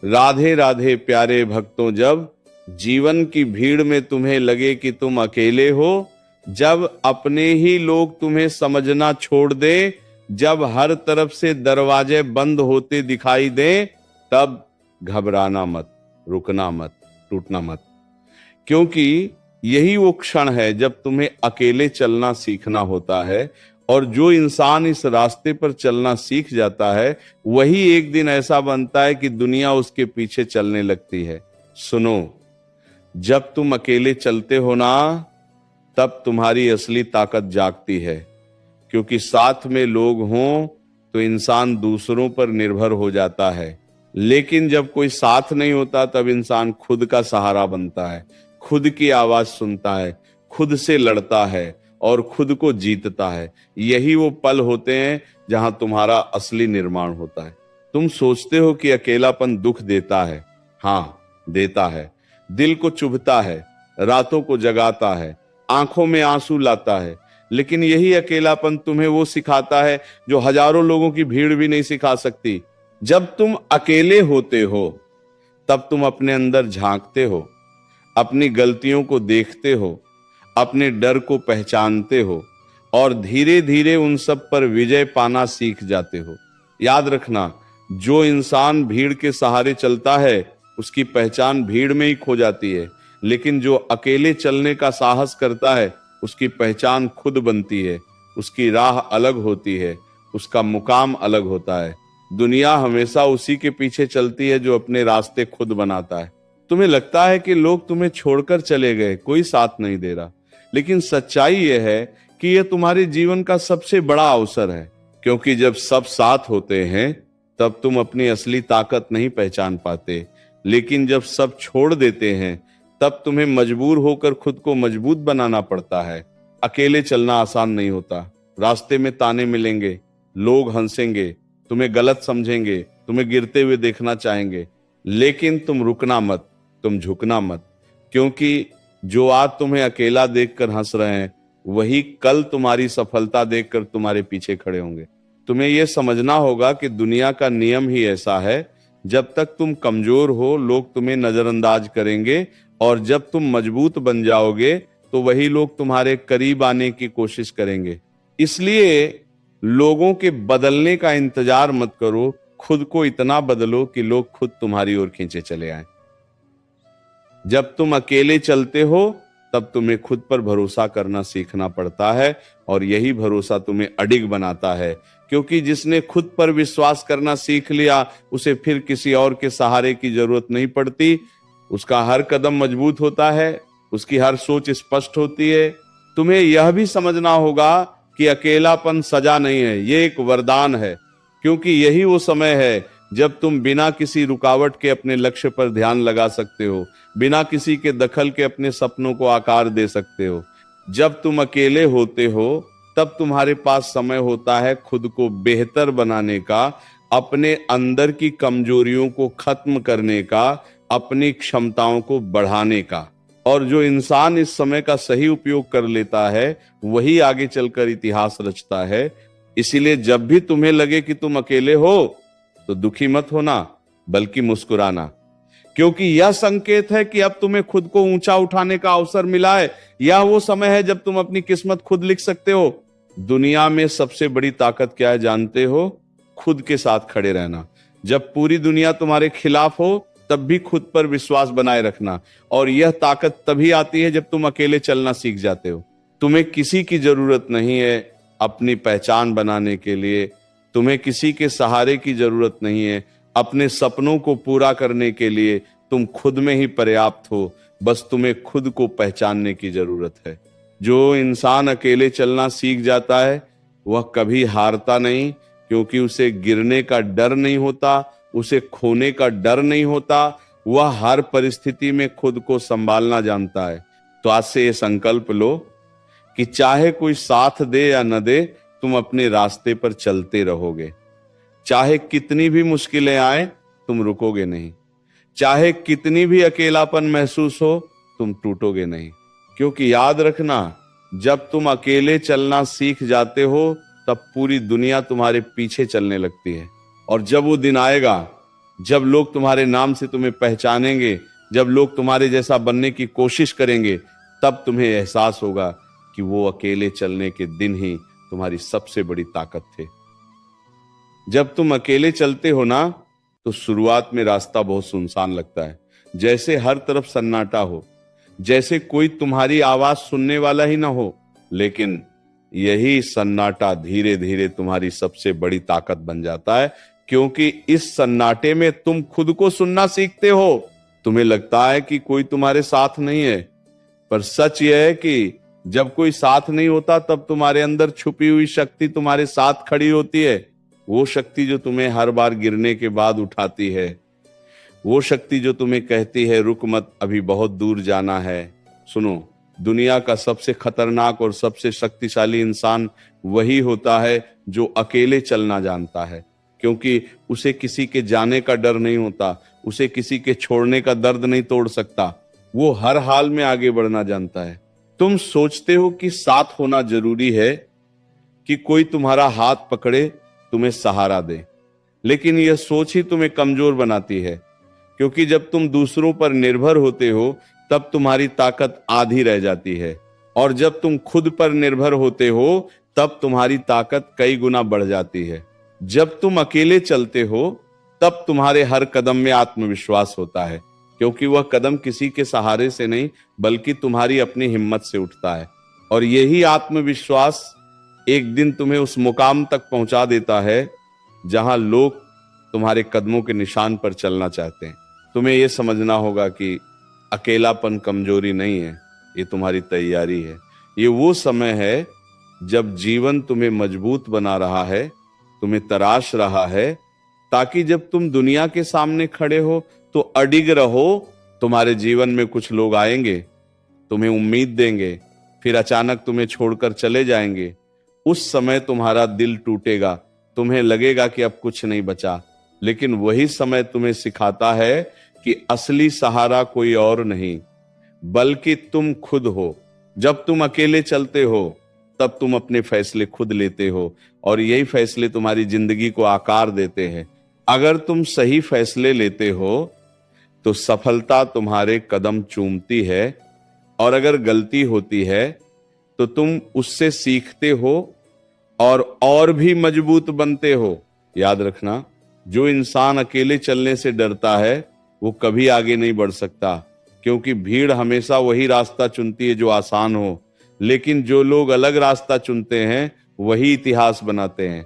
राधे राधे प्यारे भक्तों, जब जीवन की भीड़ में तुम्हें लगे कि तुम अकेले हो, जब अपने ही लोग तुम्हें समझना छोड़ दें, जब हर तरफ से दरवाजे बंद होते दिखाई दें, तब घबराना मत, रुकना मत, टूटना मत। क्योंकि यही वो क्षण है जब तुम्हें अकेले चलना सीखना होता है। और जो इंसान इस रास्ते पर चलना सीख जाता है, वही एक दिन ऐसा बनता है कि दुनिया उसके पीछे चलने लगती है। सुनो, जब तुम अकेले चलते हो ना, तब तुम्हारी असली ताकत जागती है। क्योंकि साथ में लोग हों तो इंसान दूसरों पर निर्भर हो जाता है, लेकिन जब कोई साथ नहीं होता तब इंसान खुद का सहारा बनता है, खुद की आवाज सुनता है, खुद से लड़ता है और खुद को जीतता है। यही वो पल होते हैं जहां तुम्हारा असली निर्माण होता है। तुम सोचते हो कि अकेलापन दुख देता है। हाँ, देता है। दिल को चुभता है, रातों को जगाता है, आंखों में आंसू लाता है। लेकिन यही अकेलापन तुम्हें वो सिखाता है जो हजारों लोगों की भीड़ भी नहीं सिखा सकती। जब तुम अकेले होते हो, तब तुम अपने अंदर झांकते हो, अपनी गलतियों को देखते हो, अपने डर को पहचानते हो और धीरे धीरे उन सब पर विजय पाना सीख जाते हो। याद रखना, जो इंसान भीड़ के सहारे चलता है, उसकी पहचान भीड़ में ही खो जाती है। लेकिन जो अकेले चलने का साहस करता है, उसकी पहचान खुद बनती है, उसकी राह अलग होती है, उसका मुकाम अलग होता है। दुनिया हमेशा उसी के पीछे चलती है जो अपने रास्ते खुद बनाता है। तुम्हें लगता है कि लोग तुम्हें छोड़कर चले गए, कोई साथ नहीं दे रहा, लेकिन सच्चाई यह है कि यह तुम्हारे जीवन का सबसे बड़ा अवसर है। क्योंकि जब सब साथ होते हैं, तब तुम अपनी असली ताकत नहीं पहचान पाते। लेकिन जब सब छोड़ देते हैं, तब तुम्हें मजबूर होकर खुद को मजबूत बनाना पड़ता है। अकेले चलना आसान नहीं होता। रास्ते में ताने मिलेंगे, लोग हंसेंगे, तुम्हें गलत समझेंगे, तुम्हें गिरते हुए देखना चाहेंगे। लेकिन तुम रुकना मत, तुम झुकना मत। क्योंकि जो आज तुम्हें अकेला देखकर हंस रहे हैं, वही कल तुम्हारी सफलता देखकर तुम्हारे पीछे खड़े होंगे। तुम्हें यह समझना होगा कि दुनिया का नियम ही ऐसा है, जब तक तुम कमजोर हो, लोग तुम्हें नजरअंदाज करेंगे, और जब तुम मजबूत बन जाओगे तो वही लोग तुम्हारे करीब आने की कोशिश करेंगे। इसलिए लोगों के बदलने का इंतजार मत करो, खुद को इतना बदलो कि लोग खुद तुम्हारी ओर खींचे चले आए। जब तुम अकेले चलते हो, तब तुम्हें खुद पर भरोसा करना सीखना पड़ता है, और यही भरोसा तुम्हें अडिग बनाता है। क्योंकि जिसने खुद पर विश्वास करना सीख लिया, उसे फिर किसी और के सहारे की जरूरत नहीं पड़ती। उसका हर कदम मजबूत होता है, उसकी हर सोच स्पष्ट होती है। तुम्हें यह भी समझना होगा कि अकेलापन सजा नहीं है, ये एक वरदान है। क्योंकि यही वो समय है जब तुम बिना किसी रुकावट के अपने लक्ष्य पर ध्यान लगा सकते हो, बिना किसी के दखल के अपने सपनों को आकार दे सकते हो। जब तुम अकेले होते हो, तब तुम्हारे पास समय होता है खुद को बेहतर बनाने का, अपने अंदर की कमजोरियों को खत्म करने का, अपनी क्षमताओं को बढ़ाने का। और जो इंसान इस समय का सही उपयोग कर लेता है, वही आगे चलकर इतिहास रचता है। इसीलिए जब भी तुम्हें लगे कि तुम अकेले हो, तो दुखी मत होना, बल्कि मुस्कुराना। क्योंकि यह संकेत है कि अब तुम्हें खुद को ऊंचा उठाने का अवसर मिला है। यह वो समय है जब तुम अपनी किस्मत खुद लिख सकते हो। दुनिया में सबसे बड़ी ताकत क्या है जानते हो? खुद के साथ खड़े रहना। जब पूरी दुनिया तुम्हारे खिलाफ हो, तब भी खुद पर विश्वास बनाए रखना। और यह ताकत तभी आती है जब तुम अकेले चलना सीख जाते हो। तुम्हें किसी की जरूरत नहीं है अपनी पहचान बनाने के लिए, तुम्हें किसी के सहारे की जरूरत नहीं है अपने सपनों को पूरा करने के लिए। तुम खुद में ही पर्याप्त हो, बस तुम्हें खुद को पहचानने की जरूरत है। जो इंसान अकेले चलना सीख जाता है, वह कभी हारता नहीं, क्योंकि उसे गिरने का डर नहीं होता, उसे खोने का डर नहीं होता। वह हर परिस्थिति में खुद को संभालना जानता है। तो आज से ये संकल्प लो कि चाहे कोई साथ दे या न दे, तुम अपने रास्ते पर चलते रहोगे। चाहे कितनी भी मुश्किलें आए, तुम रुकोगे नहीं। चाहे कितनी भी अकेलापन महसूस हो, तुम टूटोगे नहीं। क्योंकि याद रखना, जब तुम अकेले चलना सीख जाते हो, तब पूरी दुनिया तुम्हारे पीछे चलने लगती है। और जब वो दिन आएगा, जब लोग तुम्हारे नाम से तुम्हें पहचानेंगे, जब लोग तुम्हारे जैसा बनने की कोशिश करेंगे, तब तुम्हें एहसास होगा कि वो अकेले चलने के दिन ही तुम्हारी सबसे बड़ी ताकत थे। जब तुम अकेले चलते हो ना, तो शुरुआत में रास्ता बहुत सुनसान लगता है, जैसे हर तरफ सन्नाटा हो, जैसे कोई तुम्हारी आवाज सुनने वाला ही ना हो। लेकिन यही सन्नाटा धीरे धीरे तुम्हारी सबसे बड़ी ताकत बन जाता है, क्योंकि इस सन्नाटे में तुम खुद को सुनना सीखते हो। तुम्हें लगता है कि कोई तुम्हारे साथ नहीं है, पर सच यह है कि जब कोई साथ नहीं होता, तब तुम्हारे अंदर छुपी हुई शक्ति तुम्हारे साथ खड़ी होती है। वो शक्ति जो तुम्हें हर बार गिरने के बाद उठाती है, वो शक्ति जो तुम्हें कहती है रुक मत, अभी बहुत दूर जाना है। सुनो, दुनिया का सबसे खतरनाक और सबसे शक्तिशाली इंसान वही होता है जो अकेले चलना जानता है, क्योंकि उसे किसी के जाने का डर नहीं होता, उसे किसी के छोड़ने का दर्द नहीं तोड़ सकता। वो हर हाल में आगे बढ़ना जानता है। तुम सोचते हो कि साथ होना जरूरी है, कि कोई तुम्हारा हाथ पकड़े, तुम्हें सहारा दे, लेकिन यह सोच ही तुम्हें कमजोर बनाती है, क्योंकि जब तुम दूसरों पर निर्भर होते हो, तब तुम्हारी ताकत आधी रह जाती है, और जब तुम खुद पर निर्भर होते हो, तब तुम्हारी ताकत कई गुना बढ़ जाती है। जब तुम अकेले चलते हो, तब तुम्हारे हर कदम में आत्मविश्वास होता है, क्योंकि वह कदम किसी के सहारे से नहीं, बल्कि तुम्हारी अपनी हिम्मत से उठता है। और यही आत्मविश्वास एक दिन तुम्हें उस मुकाम तक पहुंचा देता है जहां लोग तुम्हारे कदमों के निशान पर चलना चाहते हैं। तुम्हें यह समझना होगा कि अकेलापन कमजोरी नहीं है, ये तुम्हारी तैयारी है। ये वो समय है जब जीवन तुम्हें मजबूत बना रहा है, तुम्हें तराश रहा है, ताकि जब तुम दुनिया के सामने खड़े हो तो अडिग रहो। तुम्हारे जीवन में कुछ लोग आएंगे, तुम्हें उम्मीद देंगे, फिर अचानक तुम्हें छोड़कर चले जाएंगे। उस समय तुम्हारा दिल टूटेगा, तुम्हें लगेगा कि अब कुछ नहीं बचा, लेकिन वही समय तुम्हें सिखाता है कि असली सहारा कोई और नहीं, बल्कि तुम खुद हो। जब तुम अकेले चलते हो, तब तुम अपने फैसले खुद लेते हो, और यही फैसले तुम्हारी जिंदगी को आकार देते हैं। अगर तुम सही फैसले लेते हो, तो सफलता तुम्हारे कदम चूमती है, और अगर गलती होती है तो तुम उससे सीखते हो और भी मजबूत बनते हो। याद रखना, जो इंसान अकेले चलने से डरता है, वो कभी आगे नहीं बढ़ सकता, क्योंकि भीड़ हमेशा वही रास्ता चुनती है जो आसान हो, लेकिन जो लोग अलग रास्ता चुनते हैं, वही इतिहास बनाते हैं।